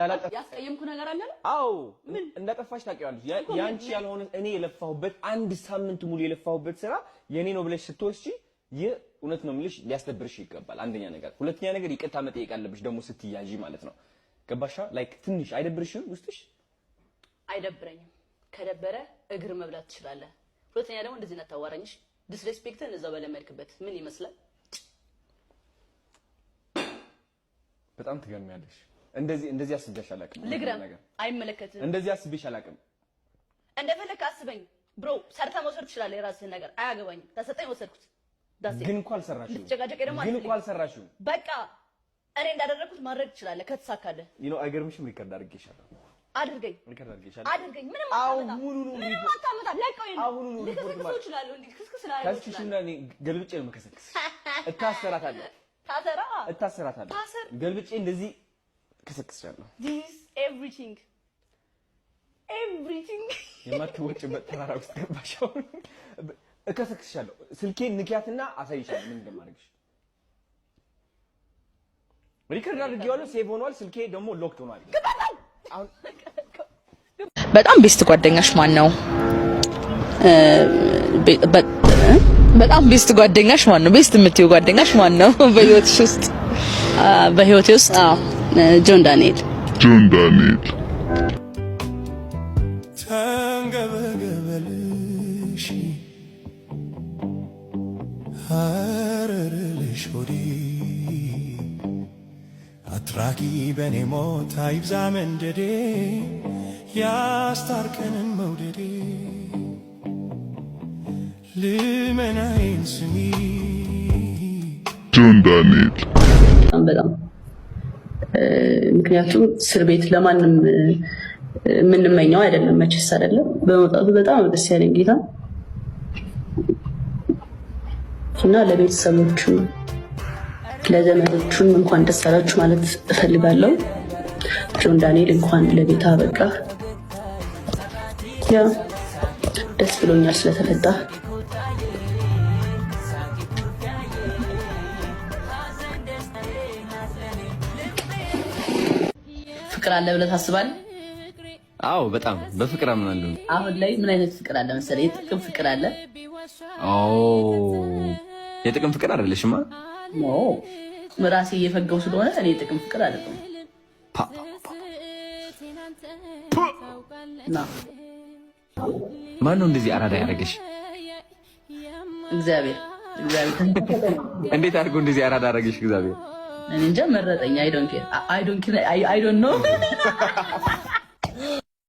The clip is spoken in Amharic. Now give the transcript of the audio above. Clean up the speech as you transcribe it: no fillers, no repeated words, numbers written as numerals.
ያስቀየምኩ ነገር አለ? አዎ እንደጠፋሽ ታውቂዋለሽ። ያንቺ ያልሆነ እኔ የለፋሁበት አንድ ሳምንት ሙሉ የለፋሁበት ስራ የኔ ነው ብለሽ ስትወስጂ እውነት ነው የምልሽ ሊያስደብርሽ ይገባል። አንደኛ ነገር፣ ሁለተኛ ነገር ይቅርታ መጠየቅ አለብሽ ደግሞ ስትያዢ ማለት ነው። ገባሻ? ላይክ ትንሽ አይደብርሽም ውስጥሽ? አይደብረኝም። ከደበረ እግር መብላት ትችላለህ። ሁለተኛ ደግሞ እንደዚህ ነው ታዋራኝሽ። ዲስሬስፔክትን እዛው በለመድክበት ምን ይመስላል? በጣም ትገርሚያለሽ። እንደዚህ አስቤሽ አላውቅም። ልግረም አይመለከትም። እንደዚህ አስቤሽ አላውቅም። እንደፈለክ አስበኝ ብሮ። ሰርታ መውሰድ ትችላለህ የራስህን ነገር፣ አያገባኝም። ተሰጠኝ ወሰድኩት። ግን እንኳን አልሰራሽም። ግን እንኳን አልሰራሽም። በቃ እኔ እንዳደረኩት ማድረግ ትችላለህ ከተሳካለህ። አይገርምሽም? ሪከርድ አድርጌሻለሁ። አድርገኝ ምንም አታመጣ። ለቀው ልክስክስ ይችላል እንዴ? ክስክስ ላይ ከስክሽና እኔ ገልብጬ ነው መከሰክስ። እታሰራታለሁ። እታሰራታለሁ። ገልብጬ እንደዚህ ከሰክስሻለሁ። this everything የማትወጪበት ተራራ ውስጥ ገባሽ። አሁን እከሰክስሻለሁ። ስልኬን ንኪያትና አሳይሻለሁ ምን እንደማደርግሽ። ሪከርድ አድርጌዋለሁ። ሴቭ ሆኗል። ስልኬ ደግሞ ሎክድ ሆኗል። በጣም ቤስት ጓደኛሽ ማን ነው? በጣም ቤስት ጓደኛሽ ማን ነው? ቤስት የምትይው ጓደኛሽ ማን ነው በህይወትሽ ውስጥ? በህይወቴ ውስጥ ጆን ዳንኤል ተንገበገበልሽ ሀረርልሽ ሆዴ አትራቂ በኔ ሞት አይብዛ መንደዴ ያስታርቀንን መውደዴ ልመናዬን ስሚ ጆን ዳንኤል በጣም ምክንያቱም እስር ቤት ለማንም የምንመኘው አይደለም መቼስ አይደለም። በመውጣቱ በጣም ደስ ያለኝ ጌታ እና ለቤተሰቦቹ ለዘመዶቹም እንኳን ደስ አላችሁ ማለት እፈልጋለሁ። ጆን ዳንኤል እንኳን ለቤታ በቃ ያ ደስ ብሎኛል ስለተፈታ። ፍቅር አለ ብለህ ታስባለህ? አዎ በጣም በፍቅር አምናለሁ። አሁን ላይ ምን አይነት ፍቅር አለ መሰለህ? የጥቅም ፍቅር አለ። የጥቅም ፍቅር አይደለሽማ? ኖ ራሴ እየፈገው ስለሆነ እኔ የጥቅም ፍቅር አይደለም። ማን ነው እንደዚህ አራዳ ያደረገሽ? እግዚአብሔር እንዴት አድርጎ እንደዚህ አራዳ ያደረገሽ እግዚአብሔር? እኔ እንጃ መረጠኝ። አይ ዶንት ኖ